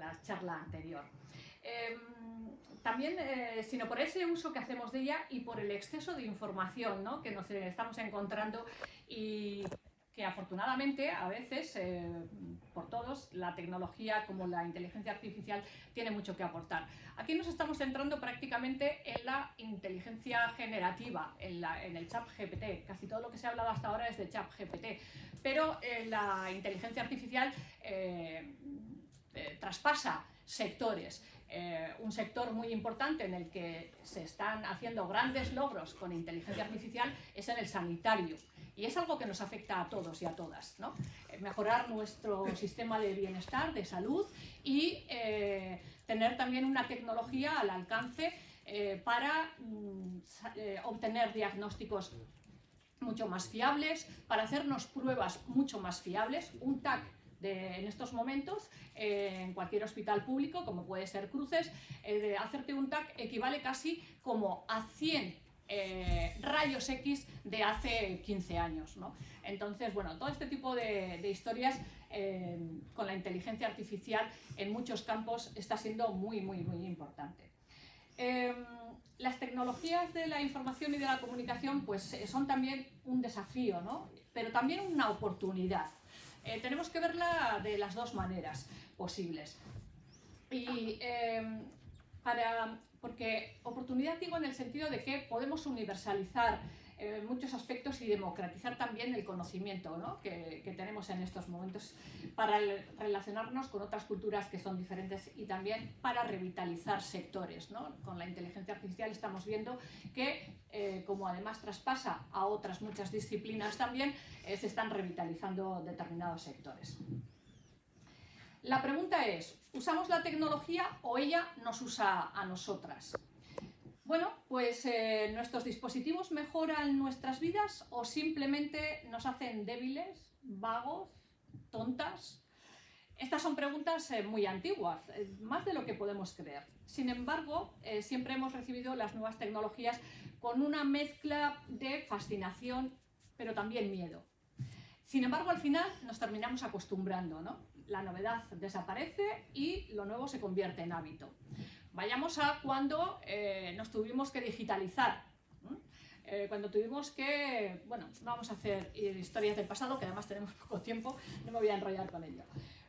la charla anterior. También, sino por ese uso que hacemos de ella y por el exceso de información, ¿no?, que nos estamos encontrando y que afortunadamente a veces, por todos, la tecnología como la inteligencia artificial tiene mucho que aportar. Aquí nos estamos centrando prácticamente en la inteligencia generativa, en el ChatGPT. Casi todo lo que se ha hablado hasta ahora es de ChatGPT, pero la inteligencia artificial traspasa sectores. Un sector muy importante en el que se están haciendo grandes logros con inteligencia artificial es en el sanitario. Y es algo que nos afecta a todos y a todas, ¿no? Mejorar nuestro sistema de bienestar, de salud y tener también una tecnología al alcance para obtener diagnósticos mucho más fiables, para hacernos pruebas mucho más fiables. Un TAC en estos momentos, en cualquier hospital público, como puede ser Cruces, hacerte un TAC equivale casi como a 100 rayos X de hace 15 años, ¿no? Entonces, bueno, todo este tipo de historias con la inteligencia artificial en muchos campos está siendo muy, muy, muy importante. Las tecnologías de la información y de la comunicación pues son también un desafío, ¿no?, pero también una oportunidad. Tenemos que verla de las dos maneras posibles. Y porque oportunidad digo en el sentido de que podemos universalizar muchos aspectos y democratizar también el conocimiento, ¿no?, que tenemos en estos momentos para relacionarnos con otras culturas que son diferentes y también para revitalizar sectores, ¿no? Con la inteligencia artificial estamos viendo que, como además traspasa a otras muchas disciplinas también, se están revitalizando determinados sectores. La pregunta es, ¿usamos la tecnología o ella nos usa a nosotras? Bueno, pues ¿nuestros dispositivos mejoran nuestras vidas o simplemente nos hacen débiles, vagos, tontas? Estas son preguntas muy antiguas, más de lo que podemos creer. Sin embargo, siempre hemos recibido las nuevas tecnologías con una mezcla de fascinación, pero también miedo. Sin embargo, al final nos terminamos acostumbrando, ¿no? La novedad desaparece y lo nuevo se convierte en hábito. Vayamos a cuando nos tuvimos que digitalizar, cuando tuvimos que, bueno, vamos a hacer historias del pasado, que además tenemos poco tiempo, no me voy a enrollar con ello.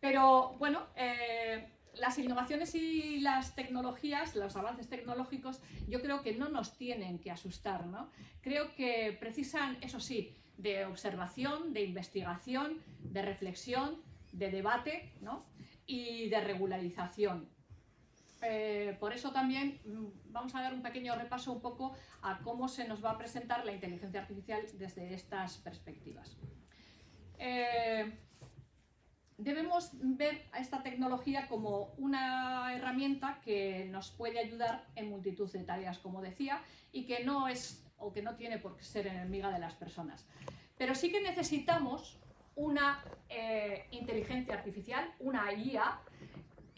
Pero bueno, las innovaciones y las tecnologías, los avances tecnológicos, yo creo que no nos tienen que asustar, ¿no? Creo que precisan, eso sí, de observación, de investigación, de reflexión, de debate, ¿no?, y de regularización. Por eso también vamos a dar un pequeño repaso un poco a cómo se nos va a presentar la inteligencia artificial desde estas perspectivas. Debemos ver a esta tecnología como una herramienta que nos puede ayudar en multitud de tareas, como decía, y que no es o que no tiene por qué ser enemiga de las personas. Pero sí que necesitamos una inteligencia artificial, una IA,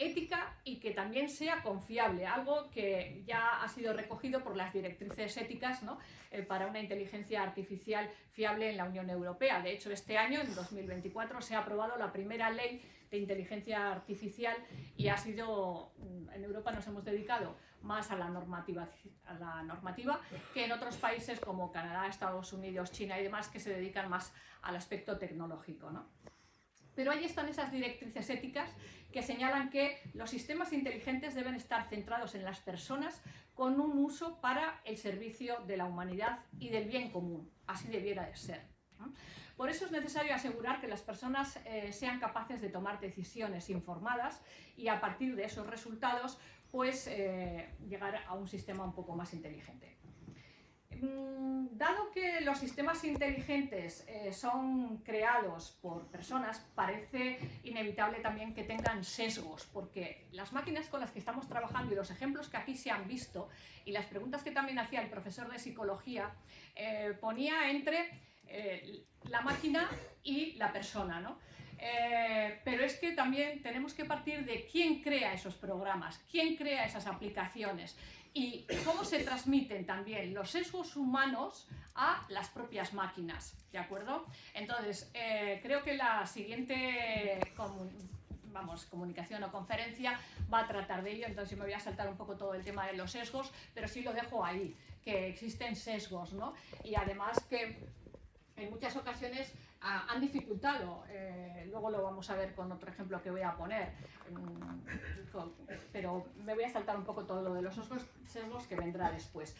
ética y que también sea confiable, algo que ya ha sido recogido por las directrices éticas, ¿no?, para una inteligencia artificial fiable en la Unión Europea. De hecho, este año, en 2024, se ha aprobado la primera ley de inteligencia artificial y ha sido, en Europa nos hemos dedicado más a la normativa que en otros países como Canadá, Estados Unidos, China y demás, que se dedican más al aspecto tecnológico, ¿no? Pero ahí están esas directrices éticas que señalan que los sistemas inteligentes deben estar centrados en las personas con un uso para el servicio de la humanidad y del bien común. Así debiera de ser, ¿no? Por eso es necesario asegurar que las personas sean capaces de tomar decisiones informadas y a partir de esos resultados pues llegar a un sistema un poco más inteligente. Dado que los sistemas inteligentes son creados por personas, parece inevitable también que tengan sesgos, porque las máquinas con las que estamos trabajando y los ejemplos que aquí se han visto y las preguntas que también hacía el profesor de psicología, ponía entre la máquina y la persona, ¿no? Pero es que también tenemos que partir de quién crea esos programas, quién crea esas aplicaciones y cómo se transmiten también los sesgos humanos a las propias máquinas, ¿de acuerdo? Entonces, creo que la siguiente vamos, comunicación o conferencia va a tratar de ello, entonces yo me voy a saltar un poco todo el tema de los sesgos, pero sí lo dejo ahí, que existen sesgos, ¿no? Y además que en muchas ocasiones han dificultado, luego lo vamos a ver con otro ejemplo que voy a poner, pero me voy a saltar un poco todo lo de los sesgos que vendrá después.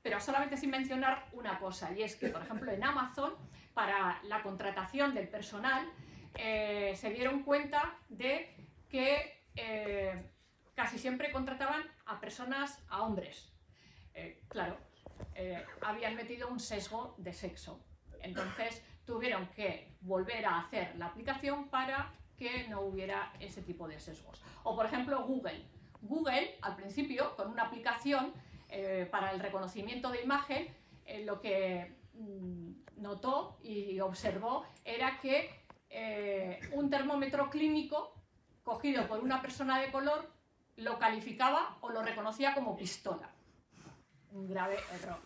Pero solamente sin mencionar una cosa, y es que, por ejemplo, en Amazon, para la contratación del personal, se dieron cuenta de que casi siempre contrataban a personas, a hombres. Claro, habían metido un sesgo de sexo. Entonces tuvieron que volver a hacer la aplicación para que no hubiera ese tipo de sesgos. O por ejemplo Google. Google al principio con una aplicación para el reconocimiento de imagen lo que notó y observó era que un termómetro clínico cogido por una persona de color lo calificaba o lo reconocía como pistola. Un grave error.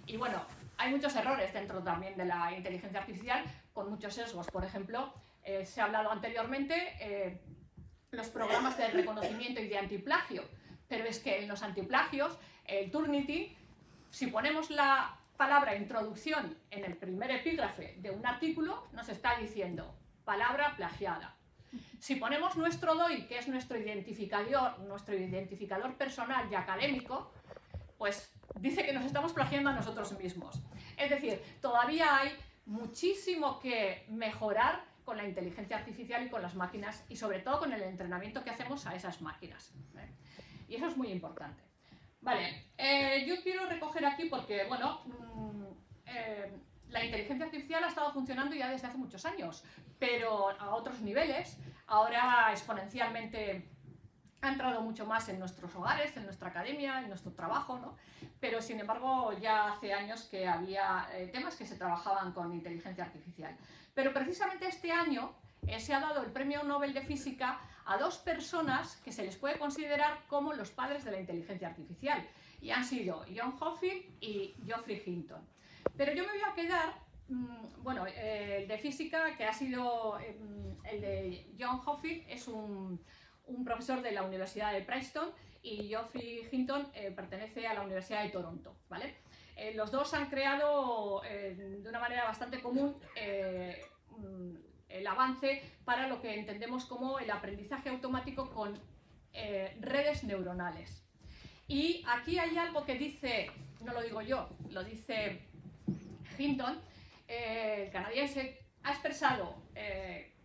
Y bueno, hay muchos errores dentro también de la inteligencia artificial con muchos sesgos. Por ejemplo, se ha hablado anteriormente los programas de reconocimiento y de antiplagio, pero es que en los antiplagios, el Turnitin, si ponemos la palabra introducción en el primer epígrafe de un artículo, nos está diciendo palabra plagiada. Si ponemos nuestro DOI, que es nuestro identificador personal y académico, pues dice que nos estamos plagiando a nosotros mismos. Es decir, todavía hay muchísimo que mejorar con la inteligencia artificial y con las máquinas y sobre todo con el entrenamiento que hacemos a esas máquinas. Y eso es muy importante. Vale, yo quiero recoger aquí porque, bueno, la inteligencia artificial ha estado funcionando ya desde hace muchos años, pero a otros niveles, ahora exponencialmente ha entrado mucho más en nuestros hogares, en nuestra academia, en nuestro trabajo, ¿no? Pero sin embargo ya hace años que había temas que se trabajaban con inteligencia artificial. Pero precisamente este año se ha dado el Premio Nobel de Física a dos personas que se les puede considerar como los padres de la inteligencia artificial, y han sido John Hopfield y Geoffrey Hinton. Pero yo me voy a quedar, bueno, el de física, que ha sido el de John Hopfield, es un profesor de la Universidad de Princeton, y Geoffrey Hinton pertenece a la Universidad de Toronto, ¿vale? Los dos han creado de una manera bastante común el avance para lo que entendemos como el aprendizaje automático con redes neuronales. Y aquí hay algo que dice, no lo digo yo, lo dice Hinton, el canadiense, ha expresado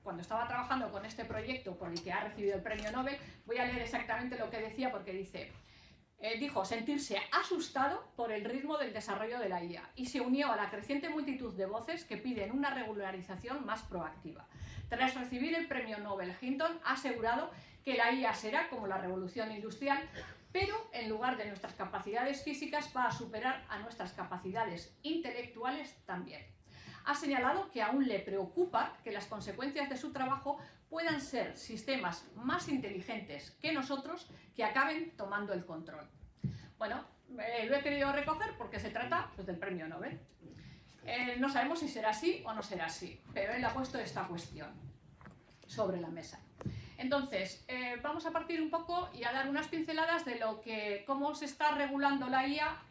cuando estaba trabajando con este proyecto por el que ha recibido el premio Nobel. Voy a leer exactamente lo que decía porque dice, dijo sentirse asustado por el ritmo del desarrollo de la IA y se unió a la creciente multitud de voces que piden una regularización más proactiva. Tras recibir el premio Nobel, Hinton ha asegurado que la IA será como la revolución industrial, pero en lugar de nuestras capacidades físicas va a superar a nuestras capacidades intelectuales también. Ha señalado que aún le preocupa que las consecuencias de su trabajo puedan ser sistemas más inteligentes que nosotros que acaben tomando el control. Bueno, lo he querido recoger porque se trata pues, del premio Nobel. No sabemos si será así o no será así, pero él ha puesto esta cuestión sobre la mesa. Entonces, vamos a partir un poco y a dar unas pinceladas de cómo se está regulando la IA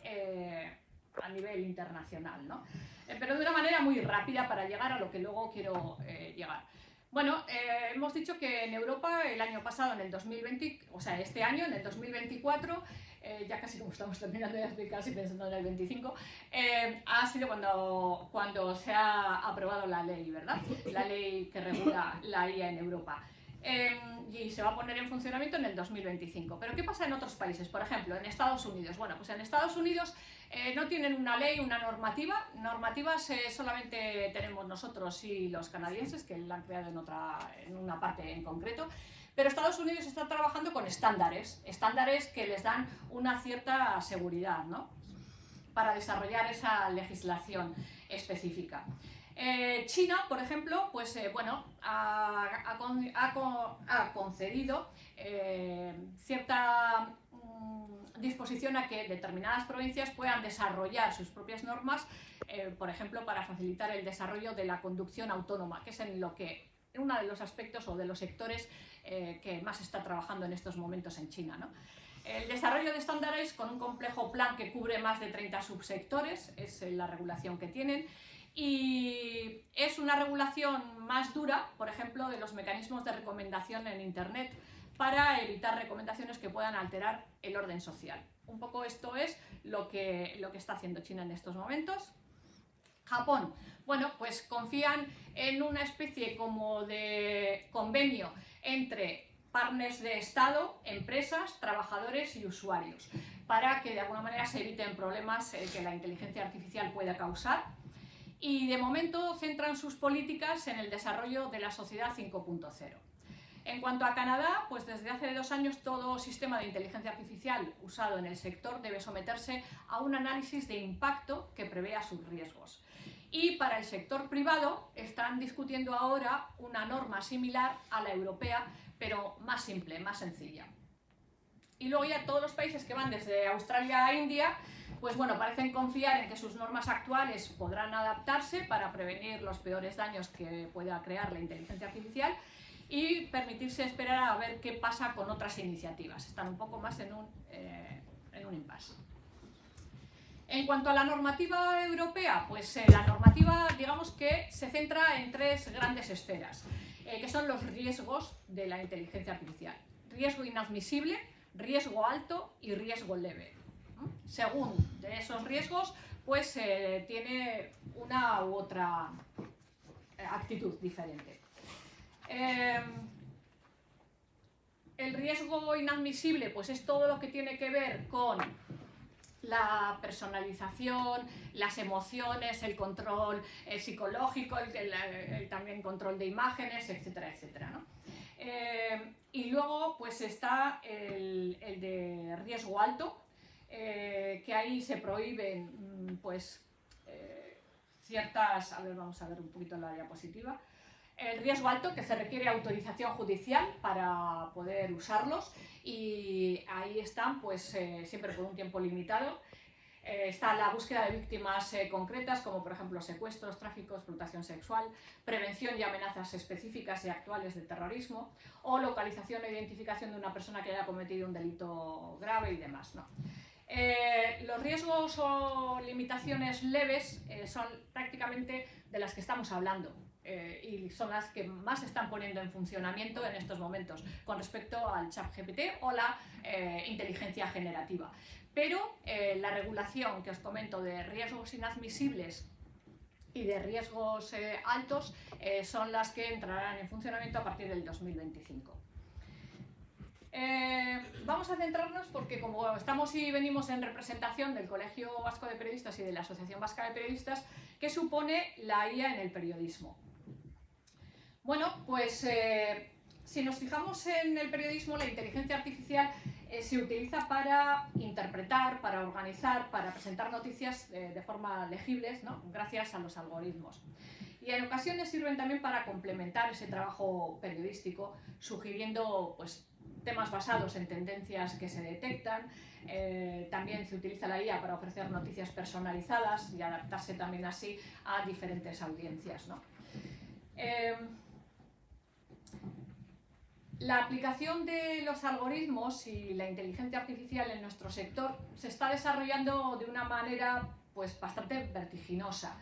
a nivel internacional, ¿no? Pero de una manera muy rápida para llegar a lo que luego quiero llegar. Bueno, hemos dicho que en Europa el año pasado, en el 2020, o sea, este año, en el 2024, ya casi como estamos terminando de explicar, casi pensando en el 25, ha sido cuando se ha aprobado la ley, ¿verdad? La ley que regula la IA en Europa. Y se va a poner en funcionamiento en el 2025. ¿Pero qué pasa en otros países? Por ejemplo, en Estados Unidos. Bueno, pues en Estados Unidos no tienen una ley, una normativa. Normativas solamente tenemos nosotros y los canadienses, que la han creado en una parte en concreto. Pero Estados Unidos está trabajando con estándares que les dan una cierta seguridad, ¿no? Para desarrollar esa legislación específica. China, por ejemplo, pues bueno, ha concedido cierta disposición a que determinadas provincias puedan desarrollar sus propias normas, por ejemplo, para facilitar el desarrollo de la conducción autónoma, que es en lo que uno de los aspectos o de los sectores que más está trabajando en estos momentos en China, ¿no? El desarrollo de estándares con un complejo plan que cubre más de 30 subsectores es la regulación que tienen, y es una regulación más dura, por ejemplo, de los mecanismos de recomendación en Internet para evitar recomendaciones que puedan alterar el orden social. Un poco esto es lo que está haciendo China en estos momentos. Japón, bueno, pues confían en una especie como de convenio entre partners de Estado, empresas, trabajadores y usuarios, para que de alguna manera se eviten problemas que la inteligencia artificial pueda causar. Y de momento centran sus políticas en el desarrollo de la sociedad 5.0. En cuanto a Canadá, pues desde hace 2 años todo sistema de inteligencia artificial usado en el sector debe someterse a un análisis de impacto que prevea sus riesgos. Y para el sector privado están discutiendo ahora una norma similar a la europea, pero más simple, más sencilla. Y luego ya todos los países que van desde Australia a India, pues bueno, parecen confiar en que sus normas actuales podrán adaptarse para prevenir los peores daños que pueda crear la inteligencia artificial y permitirse esperar a ver qué pasa con otras iniciativas. Están un poco más en un impasse. En cuanto a la normativa europea, pues la normativa, digamos que se centra en 3 grandes esferas, que son los riesgos de la inteligencia artificial. Riesgo inadmisible, riesgo alto y riesgo leve. Según de esos riesgos, pues tiene una u otra actitud diferente. El riesgo inadmisible, pues es todo lo que tiene que ver con la personalización, las emociones, el control psicológico, el también control de imágenes, etcétera, etcétera, ¿no? Y luego pues está el de riesgo alto, que ahí se prohíben pues ciertas, a ver, vamos a ver un poquito la diapositiva. El riesgo alto, que se requiere autorización judicial para poder usarlos, y ahí están pues siempre por un tiempo limitado. Está la búsqueda de víctimas concretas, como por ejemplo secuestros, tráfico, explotación sexual, prevención y amenazas específicas y actuales de terrorismo, o localización e identificación de una persona que haya cometido un delito grave y demás, ¿no? Los riesgos o limitaciones leves son prácticamente de las que estamos hablando, y son las que más se están poniendo en funcionamiento en estos momentos con respecto al ChatGPT o la inteligencia generativa. Pero la regulación que os comento de riesgos inadmisibles y de riesgos altos son las que entrarán en funcionamiento a partir del 2025. Vamos a centrarnos porque como estamos y venimos en representación del Colegio Vasco de Periodistas y de la Asociación Vasca de Periodistas, ¿qué supone la IA en el periodismo? Bueno, pues si nos fijamos en el periodismo, la inteligencia artificial se utiliza para interpretar, para organizar, para presentar noticias de forma legibles, ¿no? Gracias a los algoritmos. Y en ocasiones sirven también para complementar ese trabajo periodístico, sugiriendo pues, temas basados en tendencias que se detectan. También se utiliza la IA para ofrecer noticias personalizadas y adaptarse también así a diferentes audiencias, ¿no? La aplicación de los algoritmos y la inteligencia artificial en nuestro sector se está desarrollando de una manera pues, bastante vertiginosa,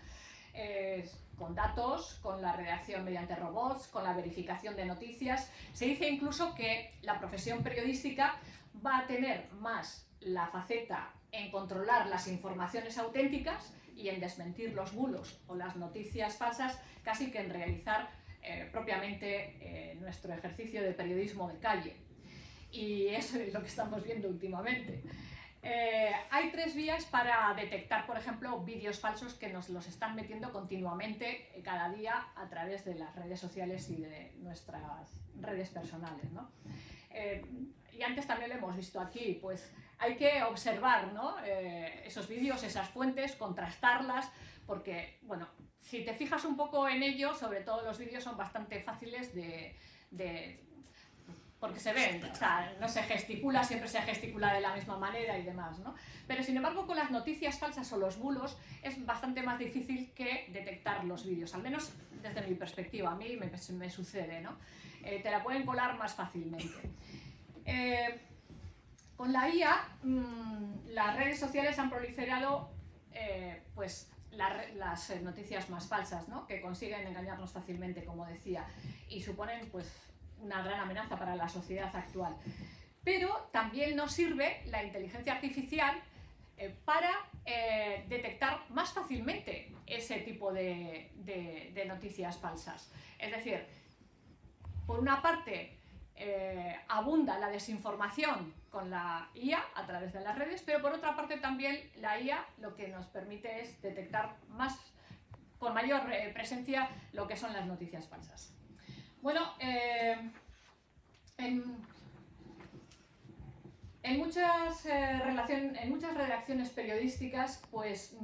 con datos, con la redacción mediante robots, con la verificación de noticias. Se dice incluso que la profesión periodística va a tener más la faceta en controlar las informaciones auténticas y en desmentir los bulos o las noticias falsas, casi que en realizar propiamente nuestro ejercicio de periodismo de calle. Y eso es lo que estamos viendo últimamente. Hay 3 vías para detectar, por ejemplo, vídeos falsos que nos los están metiendo continuamente cada día a través de las redes sociales y de nuestras redes personales, ¿no? Y antes también lo hemos visto aquí, pues hay que observar, ¿no? Esos vídeos, esas fuentes, contrastarlas, porque, bueno, si te fijas un poco en ello, sobre todo los vídeos son bastante fáciles de porque se ven, o sea, no se gesticula, siempre se gesticula de la misma manera y demás, ¿no? Pero sin embargo con las noticias falsas o los bulos es bastante más difícil que detectar los vídeos, al menos desde mi perspectiva, a mí me sucede, ¿no? Te la pueden colar más fácilmente. Con la IA, las redes sociales han proliferado pues, las noticias más falsas, ¿no? Que consiguen engañarnos fácilmente, como decía, y suponen pues, una gran amenaza para la sociedad actual. Pero también nos sirve la inteligencia artificial para detectar más fácilmente ese tipo de noticias falsas. Es decir, por una parte, abunda la desinformación con la IA a través de las redes, pero por otra parte también la IA lo que nos permite es detectar con mayor presencia lo que son las noticias falsas. Bueno, en muchas redacciones periodísticas pues,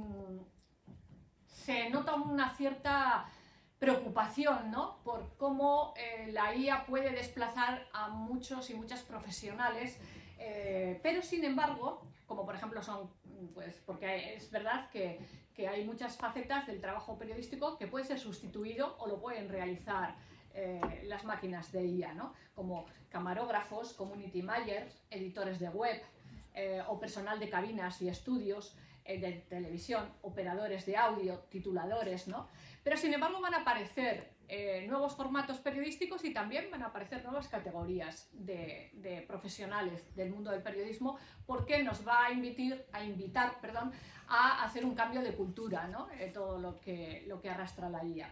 se nota una cierta preocupación, ¿no? Por cómo la IA puede desplazar a muchos y muchas profesionales, pero sin embargo, como por ejemplo son, pues porque es verdad que hay muchas facetas del trabajo periodístico que puede ser sustituido o lo pueden realizar las máquinas de IA, ¿no? Como camarógrafos, community managers, editores de web o personal de cabinas y estudios de televisión, operadores de audio, tituladores, ¿no? Pero sin embargo van a aparecer nuevos formatos periodísticos y también van a aparecer nuevas categorías de profesionales del mundo del periodismo, porque nos va a invitar a hacer un cambio de cultura, ¿no? Todo lo que arrastra la IA.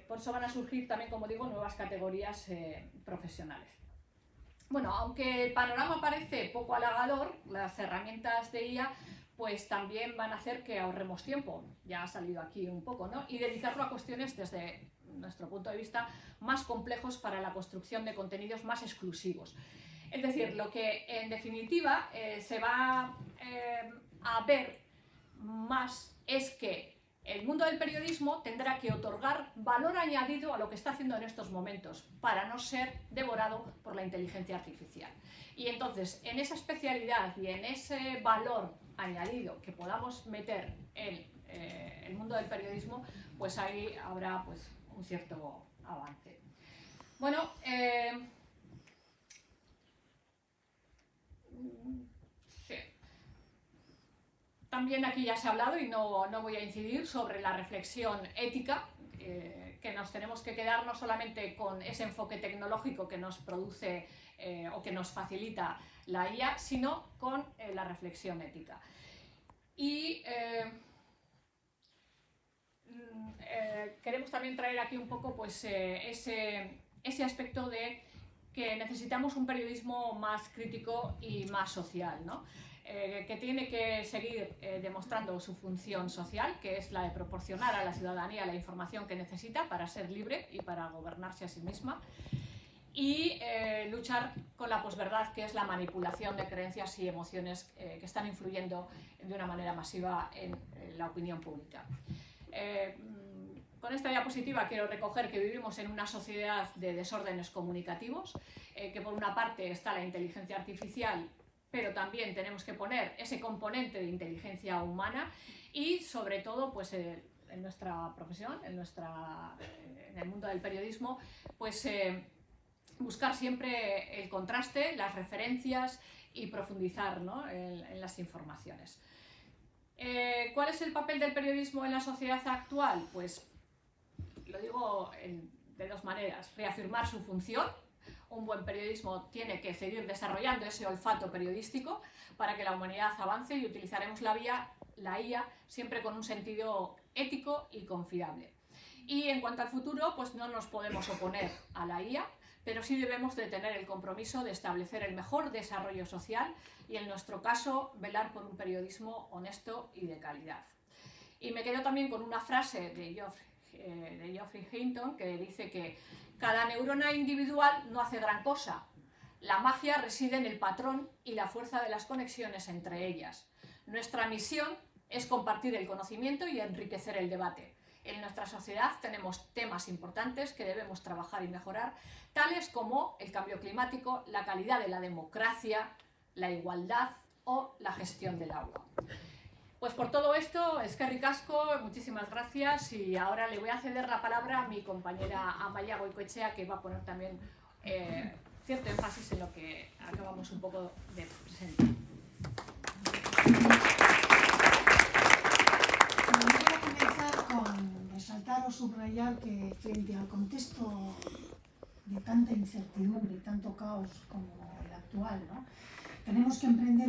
Por eso van a surgir también, como digo, nuevas categorías profesionales. Bueno, aunque el panorama parece poco halagador, las herramientas de IA pues también van a hacer que ahorremos tiempo, ya ha salido aquí un poco, ¿no? Y dedicarlo a cuestiones desde nuestro punto de vista más complejos para la construcción de contenidos más exclusivos. Es decir, lo que en definitiva se va a ver más es que el mundo del periodismo tendrá que otorgar valor añadido a lo que está haciendo en estos momentos para no ser devorado por la inteligencia artificial. Y entonces, en esa especialidad y en ese valor añadido que podamos meter en el mundo del periodismo, pues ahí habrá pues, un cierto avance. Bueno, sí. También aquí ya se ha hablado y no voy a incidir sobre la reflexión ética, que nos tenemos que quedar no solamente con ese enfoque tecnológico que nos produce o que nos facilita la IA, sino con la reflexión ética. Y queremos también traer aquí un poco pues, ese aspecto de que necesitamos un periodismo más crítico y más social, ¿no? Que tiene que seguir demostrando su función social, que es la de proporcionar a la ciudadanía la información que necesita para ser libre y para gobernarse a sí misma, y luchar con la posverdad, que es la manipulación de creencias y emociones que están influyendo de una manera masiva en la opinión pública. Con esta diapositiva quiero recoger que vivimos en una sociedad de desórdenes comunicativos, que por una parte está la inteligencia artificial, pero también tenemos que poner ese componente de inteligencia humana y sobre todo pues, en nuestra profesión, en el mundo del periodismo, pues buscar siempre el contraste, las referencias y profundizar, ¿no? en las informaciones. ¿Cuál es el papel del periodismo en la sociedad actual? Pues lo digo de dos maneras: reafirmar su función. Un buen periodismo tiene que seguir desarrollando ese olfato periodístico para que la humanidad avance, y utilizaremos la IA siempre con un sentido ético y confiable. Y en cuanto al futuro, pues no nos podemos oponer a la IA, pero sí debemos de tener el compromiso de establecer el mejor desarrollo social y, en nuestro caso, velar por un periodismo honesto y de calidad. Y me quedo también con una frase de Geoffrey Hinton, que dice que cada neurona individual no hace gran cosa. La magia reside en el patrón y la fuerza de las conexiones entre ellas. Nuestra misión es compartir el conocimiento y enriquecer el debate. en nuestra sociedad tenemos temas importantes que debemos trabajar y mejorar, tales como el cambio climático, la calidad de la democracia, la igualdad o la gestión del agua. Pues por todo esto, eskerrik asko, muchísimas gracias, y ahora le voy a ceder la palabra a mi compañera Amaia Goicoechea, que va a poner también cierto énfasis en lo que acabamos un poco de presentar. Voy a comenzar con resaltar o subrayar que frente al contexto de tanta incertidumbre y tanto caos como el actual, ¿no?, tenemos que emprender